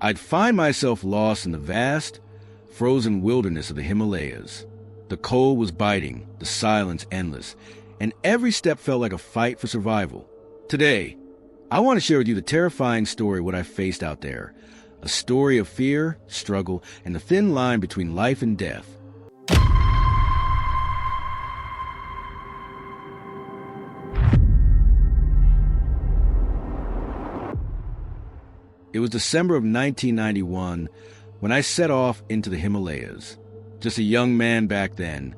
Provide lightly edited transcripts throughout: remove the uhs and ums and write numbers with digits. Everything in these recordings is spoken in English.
I'd find myself lost in the vast, frozen wilderness of the Himalayas. The cold was biting, the silence endless, and every step felt like a fight for survival. Today, I want to share with you the terrifying story of what I faced out there. A story of fear, struggle, and the thin line between life and death. It was December of 1991 when I set off into the Himalayas. Just a young man back then,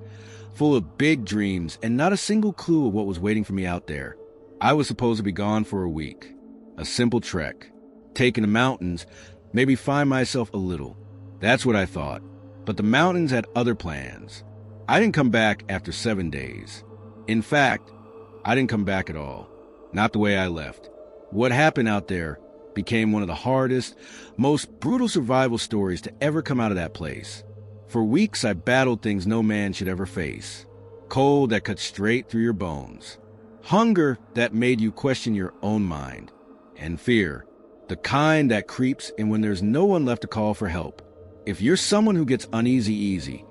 full of big dreams and not a single clue of what was waiting for me out there. I was supposed to be gone for a week. A simple trek. Take in the mountains, maybe find myself a little. That's what I thought. But the mountains had other plans. I didn't come back after 7 days. In fact, I didn't come back at all. Not the way I left. What happened out there became one of the hardest, most brutal survival stories to ever come out of that place. For weeks, I battled things no man should ever face. Cold that cut straight through your bones. Hunger that made you question your own mind. And fear, the kind that creeps in when there's no one left to call for help. If you're someone who gets uneasy easy,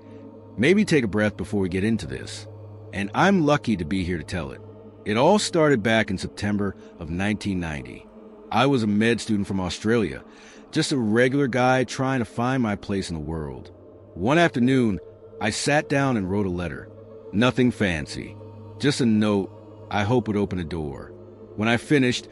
maybe take a breath before we get into this. And I'm lucky to be here to tell it. It all started back in September of 1990. I was a med student from Australia, just a regular guy trying to find my place in the world. One afternoon, I sat down and wrote a letter. Nothing fancy, just a note I hope would open a door. When I finished,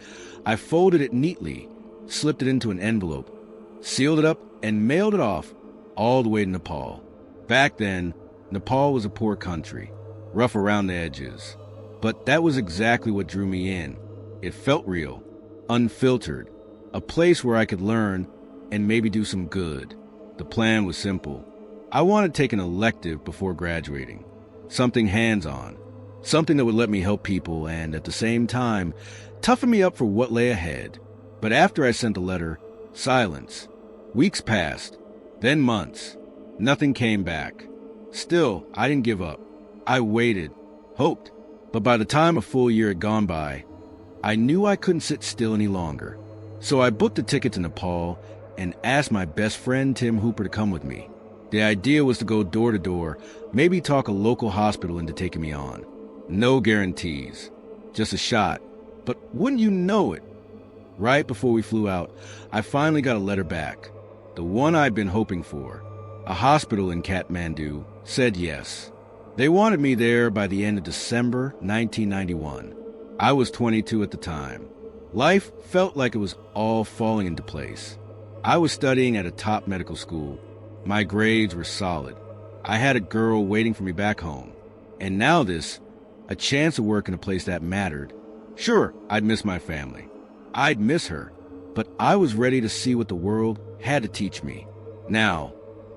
I folded it neatly, slipped it into an envelope, sealed it up, and mailed it off all the way to Nepal. Back then, Nepal was a poor country, rough around the edges. But that was exactly what drew me in. It felt real. Unfiltered, a place where I could learn and maybe do some good. The plan was simple. I wanted to take an elective before graduating, something hands-on, something that would let me help people and, at the same time, toughen me up for what lay ahead. But after I sent the letter, silence. Weeks passed, then months. Nothing came back. Still, I didn't give up. I waited, hoped, but by the time a full year had gone by, I knew I couldn't sit still any longer. So I booked a ticket to Nepal and asked my best friend Tim Hooper to come with me. The idea was to go door to door, maybe talk a local hospital into taking me on. No guarantees, just a shot. But wouldn't you know it? Right before we flew out, I finally got a letter back. The one I'd been hoping for. A hospital in Kathmandu said yes. They wanted me there by the end of December 1991. I was 22 at the time. Life felt like it was all falling into place. I was studying at a top medical school. My grades were solid. I had a girl waiting for me back home. And now this, a chance to work in a place that mattered. Sure, I'd miss my family. I'd miss her. But I was ready to see what the world had to teach me. Now,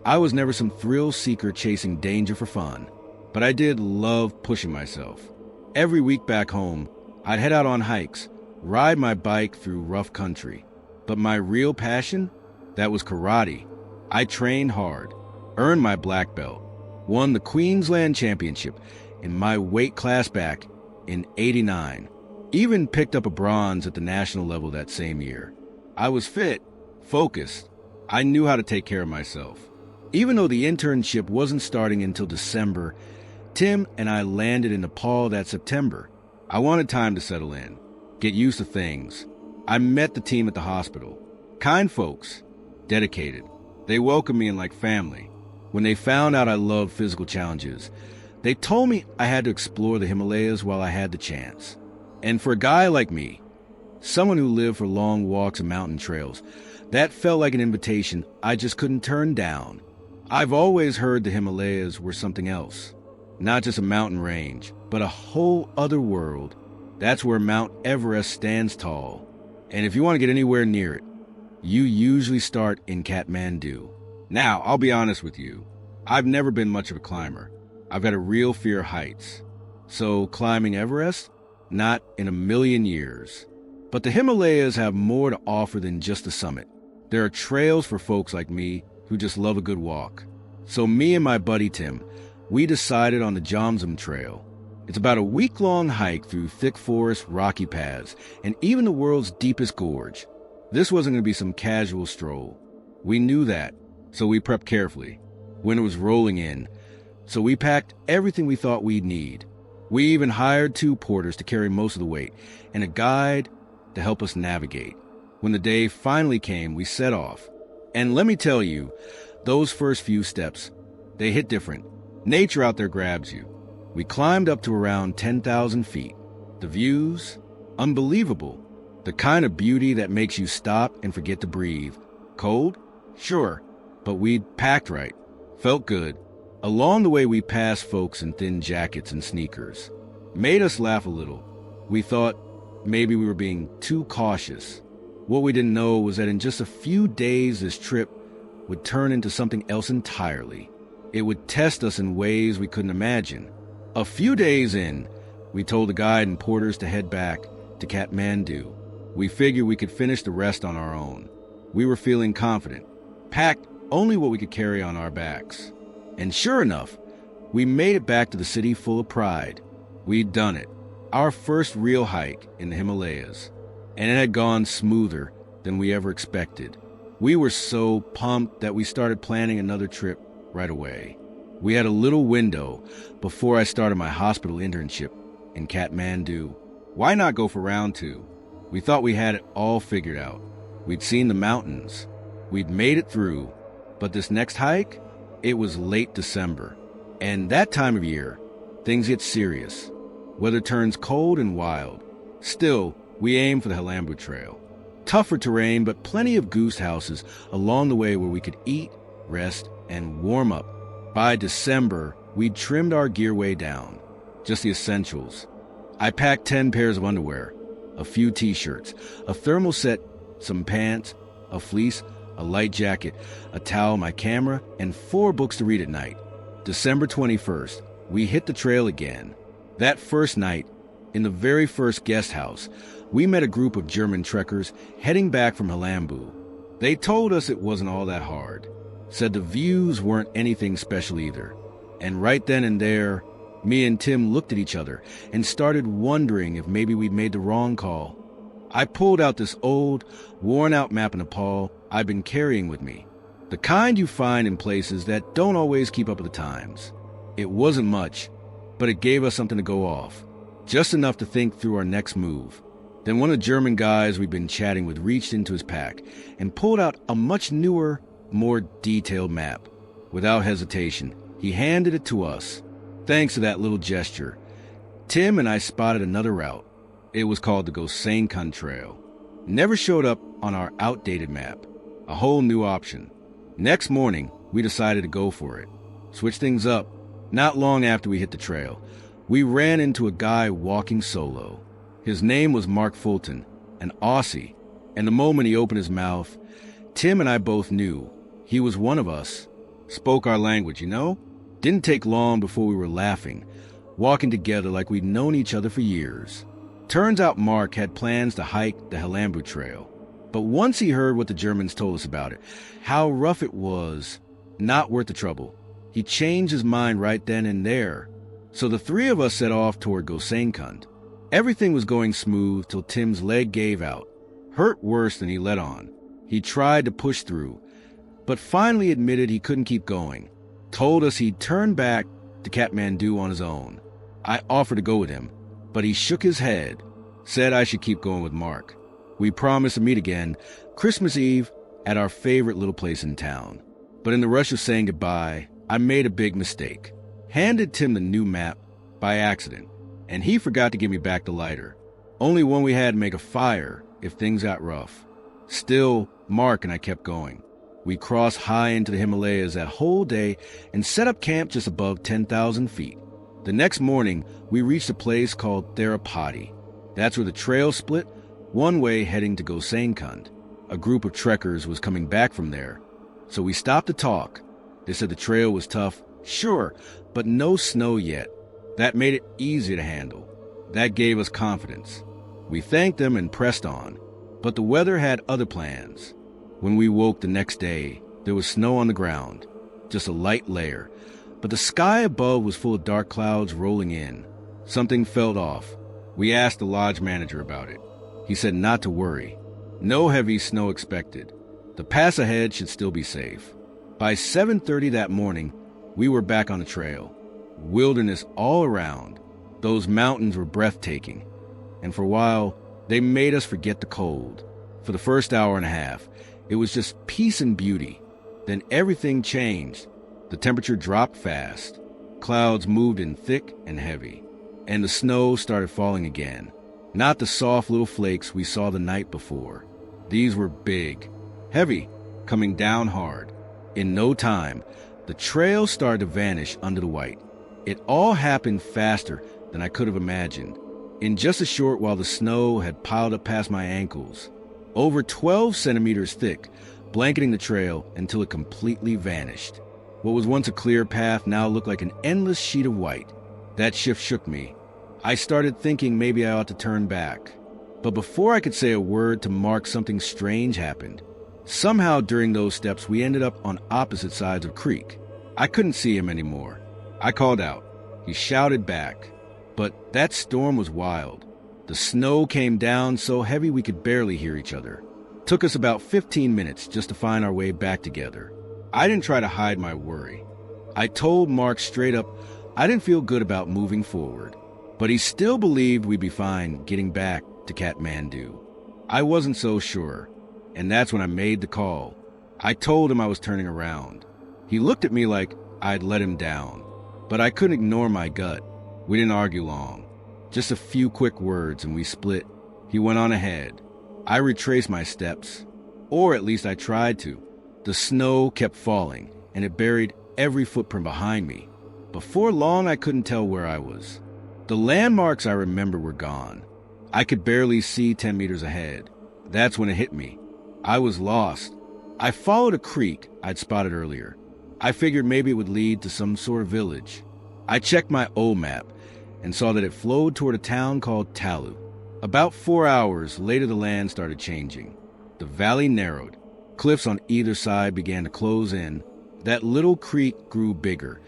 I was never some thrill seeker chasing danger for fun. But I did love pushing myself. Every week back home, I'd head out on hikes, ride my bike through rough country. But my real passion? That was karate. I trained hard, earned my black belt, won the Queensland Championship in my weight class back in '89. Even picked up a bronze at the national level that same year. I was fit, focused. I knew how to take care of myself. Even though the internship wasn't starting until December, Tim and I landed in Nepal that September. I wanted time to settle in, get used to things. I met the team at the hospital. Kind folks, dedicated. They welcomed me in like family. When they found out I loved physical challenges, they told me I had to explore the Himalayas while I had the chance. And for a guy like me, someone who lived for long walks and mountain trails, that felt like an invitation I just couldn't turn down. I've always heard the Himalayas were something else. Not just a mountain range, but a whole other world. That's where Mount Everest stands tall. And if you want to get anywhere near it, you usually start in Kathmandu. Now, I'll be honest with you. I've never been much of a climber. I've got a real fear of heights. So climbing Everest? Not in a million years. But the Himalayas have more to offer than just the summit. There are trails for folks like me who just love a good walk. So me and my buddy Tim, we decided on the Jamsam Trail. It's about a week-long hike through thick forest, rocky paths, and even the world's deepest gorge. This wasn't going to be some casual stroll. We knew that, so we prepped carefully. Winter was rolling in, so we packed everything we thought we'd need. We even hired 2 porters to carry most of the weight, and a guide to help us navigate. When the day finally came, we set off. And let me tell you, those first few steps, they hit different. Nature out there grabs you. We climbed up to around 10,000 feet. The views, unbelievable. The kind of beauty that makes you stop and forget to breathe. Cold? Sure, but we'd packed right. Felt good. Along the way, we passed folks in thin jackets and sneakers. Made us laugh a little. We thought maybe we were being too cautious. What we didn't know was that in just a few days, this trip would turn into something else entirely. It would test us in ways we couldn't imagine. A few days in, we told the guide and porters to head back to Kathmandu. We figured we could finish the rest on our own. We were feeling confident, packed only what we could carry on our backs. And sure enough, we made it back to the city full of pride. We'd done it, our first real hike in the Himalayas, and it had gone smoother than we ever expected. We were so pumped that we started planning another trip right away. We had a little window before I started my hospital internship in Kathmandu. Why not go for round 2? We thought we had it all figured out. We'd seen the mountains. We'd made it through. But this next hike, it was late December. And that time of year, things get serious. Weather turns cold and wild. Still, we aimed for the Halambu Trail. Tougher terrain, but plenty of goose houses along the way where we could eat, rest, and warm up. By December, we'd trimmed our gear way down. Just the essentials. I packed 10 pairs of underwear, a few t-shirts, a thermal set, some pants, a fleece, a light jacket, a towel, my camera, and 4 books to read at night. December 21st, we hit the trail again. That first night, in the very first guest house, we met a group of German trekkers heading back from Halambu. They told us it wasn't all that hard, said the views weren't anything special either. And right then and there, me and Tim looked at each other and started wondering if maybe we'd made the wrong call. I pulled out this old, worn-out map of Nepal I've been carrying with me, the kind you find in places that don't always keep up with the times. It wasn't much, but it gave us something to go off, just enough to think through our next move. Then one of the German guys we'd been chatting with reached into his pack and pulled out a much newer, more detailed map. Without hesitation, he handed it to us. Thanks to that little gesture, Tim and I spotted another route. It was called the Gosainkan Trail. Never showed up on our outdated map. A whole new option. Next morning, we decided to go for it. Switch things up. Not long after we hit the trail, we ran into a guy walking solo. His name was Mark Fulton, an Aussie, and the moment he opened his mouth, Tim and I both knew he was one of us. Spoke our language, you know? Didn't take long before we were laughing, walking together like we'd known each other for years. Turns out Mark had plans to hike the Halambu Trail. But once he heard what the Germans told us about it, how rough it was, not worth the trouble, he changed his mind right then and there. So the 3 of us set off toward Gosainkan. Everything was going smooth till Tim's leg gave out, hurt worse than he let on. He tried to push through, but finally admitted he couldn't keep going. Told us he'd turn back to Kathmandu on his own. I offered to go with him, but he shook his head, said I should keep going with Mark. We promised to meet again Christmas Eve at our favorite little place in town. But in the rush of saying goodbye, I made a big mistake. Handed Tim the new map by accident, and he forgot to give me back the lighter. Only one we had to make a fire if things got rough. Still, Mark and I kept going. We crossed high into the Himalayas that whole day and set up camp just above 10,000 feet. The next morning, we reached a place called Therapati. That's where the trail split, one way heading to Gosainkan. A group of trekkers was coming back from there, so we stopped to talk. They said the trail was tough, sure, but no snow yet. That made it easier to handle. That gave us confidence. We thanked them and pressed on, but the weather had other plans. When we woke the next day, there was snow on the ground, just a light layer, but the sky above was full of dark clouds rolling in. Something felt off. We asked the lodge manager about it. He said not to worry. No heavy snow expected. The pass ahead should still be safe. By 7:30 that morning, we were back on the trail. Wilderness all around. Those mountains were breathtaking. And for a while, they made us forget the cold. For the first hour and a half, it was just peace and beauty. Then everything changed. The temperature dropped fast. Clouds moved in thick and heavy. And the snow started falling again. Not the soft little flakes we saw the night before. These were big, heavy, coming down hard. In no time, the trail started to vanish under the white. It all happened faster than I could have imagined. In just a short while, the snow had piled up past my ankles, over 12 centimeters thick, blanketing the trail until it completely vanished. What was once a clear path now looked like an endless sheet of white. That shift shook me. I started thinking maybe I ought to turn back. But before I could say a word to Mark, something strange happened. Somehow during those steps, we ended up on opposite sides of a creek. I couldn't see him anymore. I called out. He shouted back. But that storm was wild. The snow came down so heavy we could barely hear each other. It took us about 15 minutes just to find our way back together. I didn't try to hide my worry. I told Mark straight up I didn't feel good about moving forward, but he still believed we'd be fine getting back to Kathmandu. I wasn't so sure, and that's when I made the call. I told him I was turning around. He looked at me like I'd let him down, but I couldn't ignore my gut. We didn't argue long. Just a few quick words and we split. He went on ahead. I retraced my steps, or at least I tried to. The snow kept falling, and it buried every footprint behind me. Before long, I couldn't tell where I was. The landmarks I remember were gone. I could barely see 10 meters ahead. That's when it hit me. I was lost. I followed a creek I'd spotted earlier. I figured maybe it would lead to some sort of village. I checked my old map and saw that it flowed toward a town called Talu. About 4 hours later, the land started changing. The valley narrowed. Cliffs on either side began to close in. That little creek grew bigger,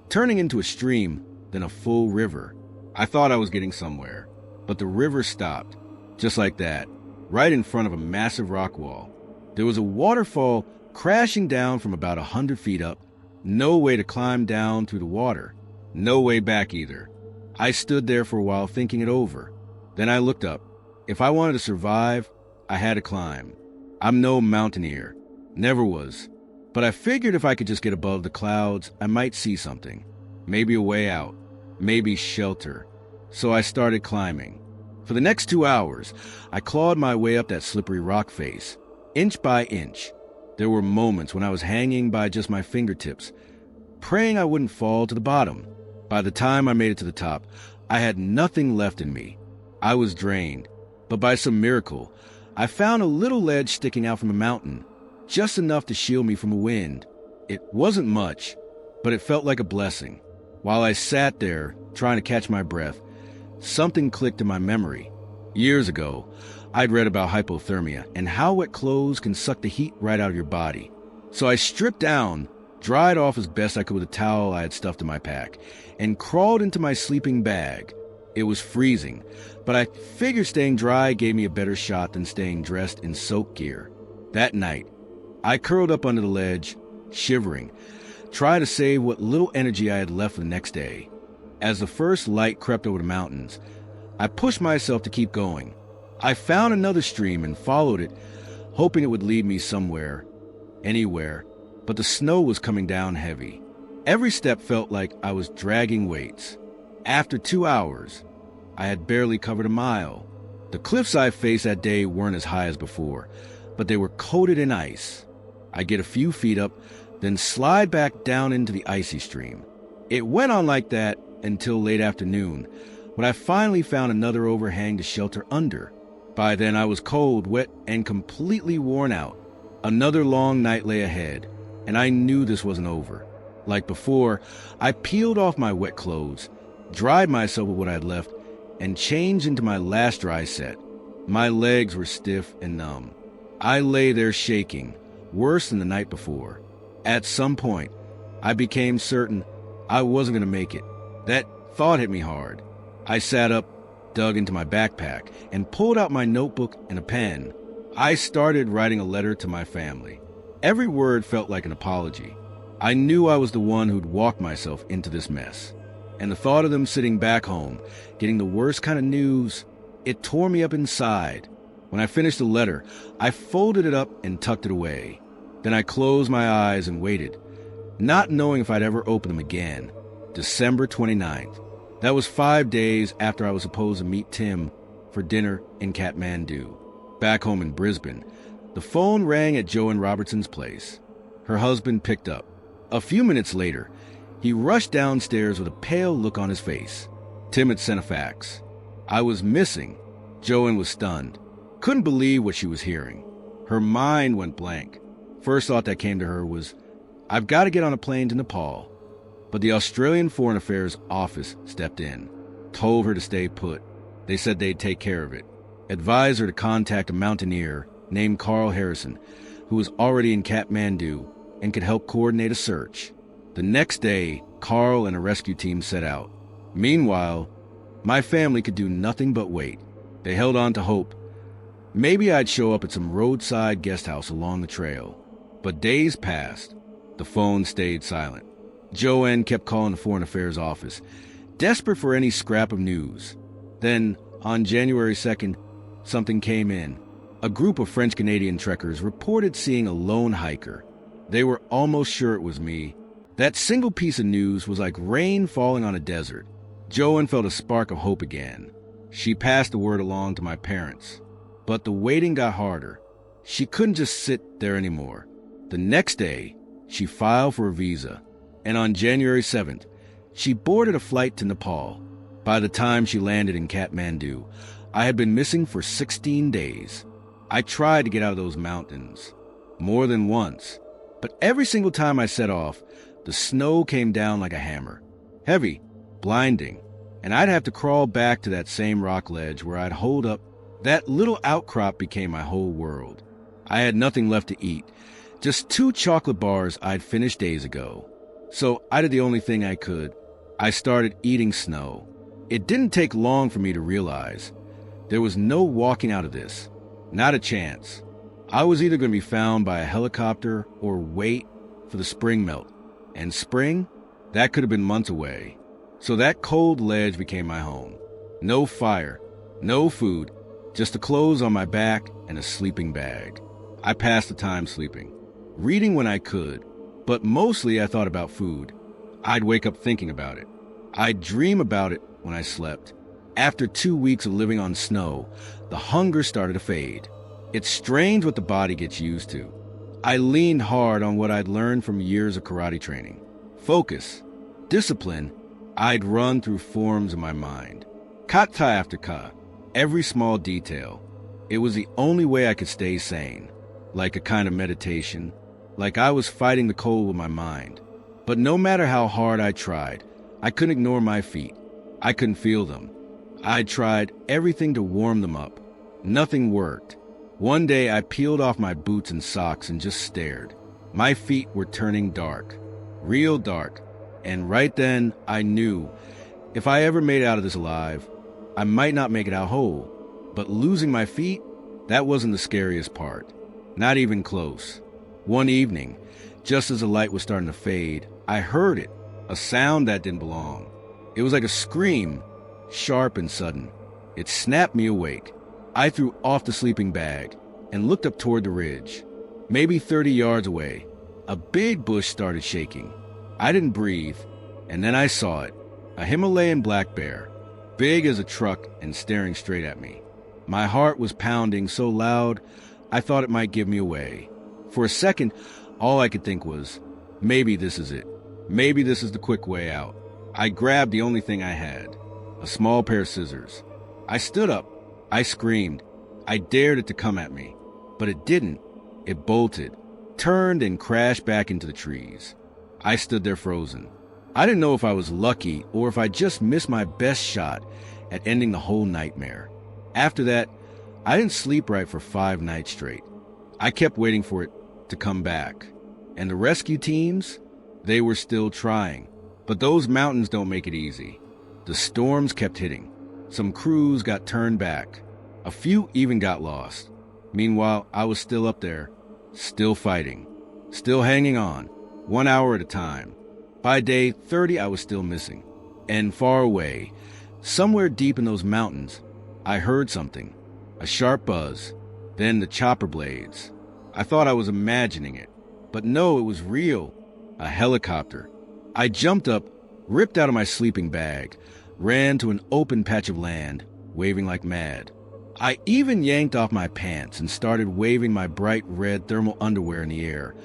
turning into a stream, then a full river. I thought I was getting somewhere, but the river stopped, just like that, right in front of a massive rock wall. There was a waterfall crashing down from about 100 feet up. No way to climb down through the water. No way back either. I stood there for a while thinking it over. Then I looked up. If I wanted to survive, I had to climb. I'm no mountaineer. Never was. But I figured if I could just get above the clouds, I might see something. Maybe a way out. Maybe shelter. So I started climbing. For the next 2 hours, I clawed my way up that slippery rock face, inch by inch. There were moments when I was hanging by just my fingertips, praying I wouldn't fall to the bottom. By the time I made it to the top, I had nothing left in me. I was drained, but by some miracle, I found a little ledge sticking out from a mountain, just enough to shield me from the wind. It wasn't much, but it felt like a blessing. While I sat there, trying to catch my breath, something clicked in my memory. Years ago, I'd read about hypothermia and how wet clothes can suck the heat right out of your body. So I stripped down, dried off as best I could with a towel I had stuffed in my pack, and crawled into my sleeping bag. It was freezing, but I figured staying dry gave me a better shot than staying dressed in soak gear. That night, I curled up under the ledge, shivering, trying to save what little energy I had left for the next day. As the first light crept over the mountains, I pushed myself to keep going. I found another stream and followed it, hoping it would lead me somewhere, anywhere, but the snow was coming down heavy. Every step felt like I was dragging weights. After 2 hours, I had barely covered a mile. The cliffs I faced that day weren't as high as before, but they were coated in ice. I get a few feet up, then slide back down into the icy stream. It went on like that until late afternoon, when I finally found another overhang to shelter under. By then I was cold, wet, and completely worn out. Another long night lay ahead, and I knew this wasn't over. Like before, I peeled off my wet clothes, dried myself with what I had left, and changed into my last dry set. My legs were stiff and numb. I lay there shaking, worse than the night before. At some point, I became certain I wasn't going to make it. That thought hit me hard. I sat up, dug into my backpack, and pulled out my notebook and a pen. I started writing a letter to my family. Every word felt like an apology. I knew I was the one who'd walked myself into this mess. And the thought of them sitting back home, getting the worst kind of news, it tore me up inside. When I finished the letter, I folded it up and tucked it away. Then I closed my eyes and waited, not knowing if I'd ever open them again. December 29th. That was 5 days after I was supposed to meet Tim for dinner in Kathmandu. Back home in Brisbane, the phone rang at Joanne Robertson's place. Her husband picked up. A few minutes later, he rushed downstairs with a pale look on his face. Tim had sent a fax. I was missing. Joanne was stunned. Couldn't believe what she was hearing. Her mind went blank. First thought that came to her was, I've got to get on a plane to Nepal. But the Australian Foreign Affairs office stepped in, told her to stay put. They said they'd take care of it. Advised her to contact a mountaineer named Carl Harrison, who was already in Kathmandu and could help coordinate a search. The next day, Carl and a rescue team set out. Meanwhile, my family could do nothing but wait. They held on to hope. Maybe I'd show up at some roadside guest house along the trail. But days passed. The phone stayed silent. Joanne kept calling the Foreign Affairs office, desperate for any scrap of news. Then, on January 2nd, something came in. A group of French-Canadian trekkers reported seeing a lone hiker. They were almost sure it was me. That single piece of news was like rain falling on a desert. Joanne felt a spark of hope again. She passed the word along to my parents. But the waiting got harder. She couldn't just sit there anymore. The next day, she filed for a visa. And on January 7th, she boarded a flight to Nepal. By the time she landed in Kathmandu, I had been missing for 16 days. I tried to get out of those mountains more than once, but every single time I set off, the snow came down like a hammer. Heavy, blinding, and I'd have to crawl back to that same rock ledge where I'd holed up. That little outcrop became my whole world. I had nothing left to eat, just 2 chocolate bars I'd finished days ago. So I did the only thing I could. I started eating snow. It didn't take long for me to realize there was no walking out of this. Not a chance. I was either going to be found by a helicopter or wait for the spring melt. And spring? That could have been months away. So that cold ledge became my home. No fire, no food, just the clothes on my back and a sleeping bag. I passed the time sleeping, reading when I could, but mostly I thought about food. I'd wake up thinking about it. I'd dream about it when I slept. After 2 weeks of living on snow, the hunger started to fade. It's strange what the body gets used to. I leaned hard on what I'd learned from years of karate training. Focus, discipline. I'd run through forms in my mind. Kata after ka, every small detail. It was the only way I could stay sane. Like a kind of meditation. Like I was fighting the cold with my mind. But no matter how hard I tried, I couldn't ignore my feet. I couldn't feel them. I tried everything to warm them up. Nothing worked. One day I peeled off my boots and socks and just stared. My feet were turning dark. Real dark. And right then I knew if I ever made it out of this alive, I might not make it out whole. But losing my feet, that wasn't the scariest part. Not even close. One evening, just as the light was starting to fade, I heard it, a sound that didn't belong. It was like a scream, sharp and sudden. It snapped me awake. I threw off the sleeping bag and looked up toward the ridge. Maybe 30 yards away, a big bush started shaking. I didn't breathe, and then I saw it, a Himalayan black bear, big as a truck and staring straight at me. My heart was pounding so loud, I thought it might give me away. For a second, all I could think was, maybe this is it. Maybe this is the quick way out. I grabbed the only thing I had, a small pair of scissors. I stood up. I screamed. I dared it to come at me. But it didn't. It bolted, turned, and crashed back into the trees. I stood there frozen. I didn't know if I was lucky or if I just missed my best shot at ending the whole nightmare. After that, I didn't sleep right for 5 nights straight. I kept waiting for it to come back. And the rescue teams, they were still trying. But those mountains don't make it easy. The storms kept hitting. Some crews got turned back. A few even got lost. Meanwhile, I was still up there, still fighting, still hanging on, 1 hour at a time. By day 30, I was still missing. And far away, somewhere deep in those mountains, I heard something, a sharp buzz, then the chopper blades. I thought I was imagining it, but no, it was real, a helicopter. I jumped up, ripped out of my sleeping bag, ran to an open patch of land, waving like mad. I even yanked off my pants and started waving my bright red thermal underwear in the air,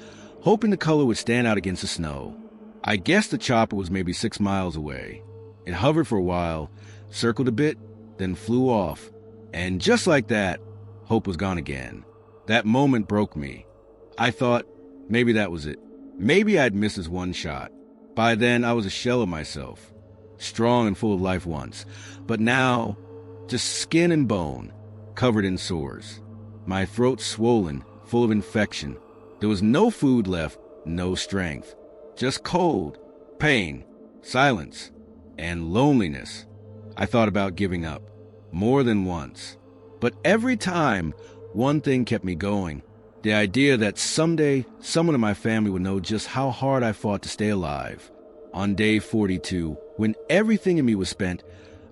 hoping the color would stand out against the snow. I guessed the chopper was maybe 6 miles away. It hovered for a while, circled a bit, then flew off. And just like that, hope was gone again. That moment broke me. I thought maybe that was it. Maybe I'd missed this one shot. By then, I was a shell of myself, strong and full of life once, but now, just skin and bone, covered in sores. My throat swollen, full of infection. There was no food left, no strength. Just cold, pain, silence, and loneliness. I thought about giving up, more than once. But every time, one thing kept me going. The idea that someday, someone in my family would know just how hard I fought to stay alive. On day 42, when everything in me was spent,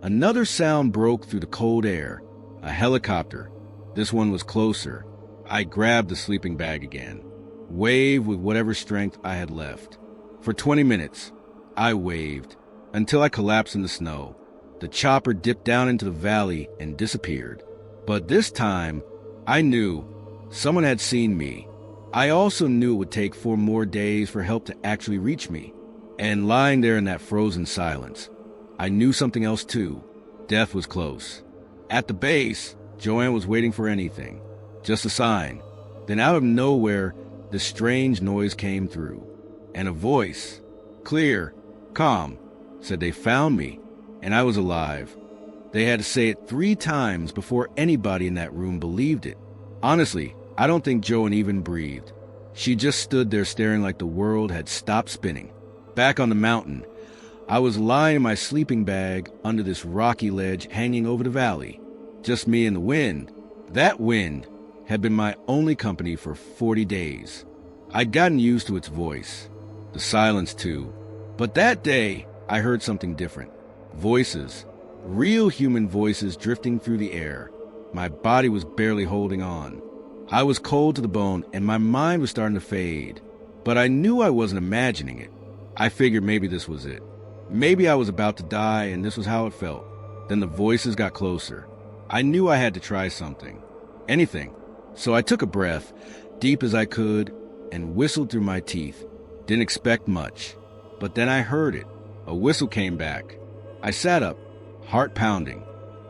another sound broke through the cold air. A helicopter. This one was closer. I grabbed the sleeping bag again, waved with whatever strength I had left. For 20 minutes, I waved, until I collapsed in the snow. The chopper dipped down into the valley and disappeared. But this time, I knew someone had seen me. I also knew it would take 4 more days for help to actually reach me. And lying there in that frozen silence, I knew something else too. Death was close. At the base, Joanne was waiting for anything, just a sign. Then out of nowhere, this strange noise came through, and a voice, clear, calm, said they found me, and I was alive. They had to say it 3 times before anybody in that room believed it. Honestly, I don't think Joanne even breathed. She just stood there staring like the world had stopped spinning. Back on the mountain, I was lying in my sleeping bag under this rocky ledge hanging over the valley. Just me and the wind. That wind had been my only company for 40 days. I'd gotten used to its voice, the silence too. But that day, I heard something different. Voices, real human voices drifting through the air. My body was barely holding on. I was cold to the bone and my mind was starting to fade. But I knew I wasn't imagining it. I figured maybe this was it. Maybe I was about to die and this was how it felt. Then the voices got closer. I knew I had to try something. Anything. So I took a breath, deep as I could, and whistled through my teeth. Didn't expect much. But then I heard it. A whistle came back. I sat up, heart pounding.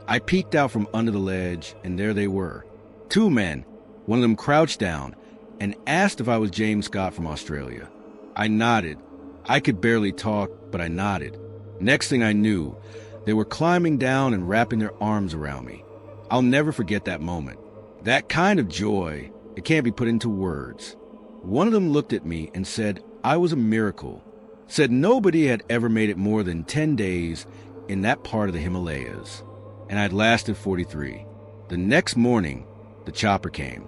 I peeked out from under the ledge, and there they were. 2 men. One of them crouched down and asked if I was James Scott from Australia. I nodded. I could barely talk, but I nodded. Next thing I knew, they were climbing down and wrapping their arms around me. I'll never forget that moment. That kind of joy, it can't be put into words. One of them looked at me and said I was a miracle. Said nobody had ever made it more than 10 days in that part of the Himalayas. And I'd lasted 43. The next morning, the chopper came.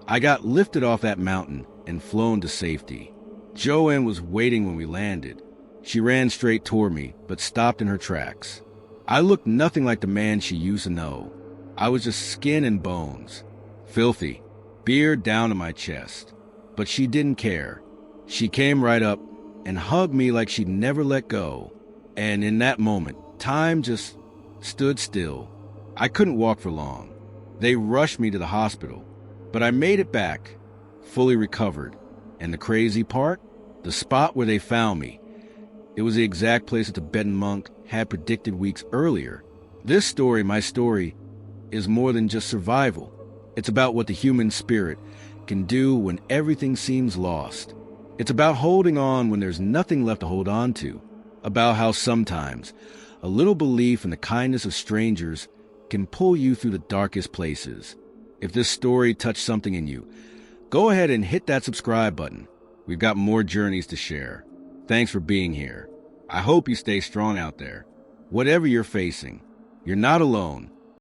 I got lifted off that mountain and flown to safety. Joanne was waiting when we landed. She ran straight toward me, but stopped in her tracks. I looked nothing like the man she used to know. I was just skin and bones, filthy, beard down to my chest. But she didn't care. She came right up and hugged me like she'd never let go. And in that moment, time just stood still. I couldn't walk for long. They rushed me to the hospital, but I made it back, fully recovered. And the crazy part? The spot where they found me. It was the exact place a Tibetan monk had predicted weeks earlier. This story, my story, is more than just survival. It's about what the human spirit can do when everything seems lost. It's about holding on when there's nothing left to hold on to. About how sometimes a little belief in the kindness of strangers can pull you through the darkest places. If this story touched something in you, go ahead and hit that subscribe button. We've got more journeys to share. Thanks for being here. I hope you stay strong out there. Whatever you're facing, you're not alone.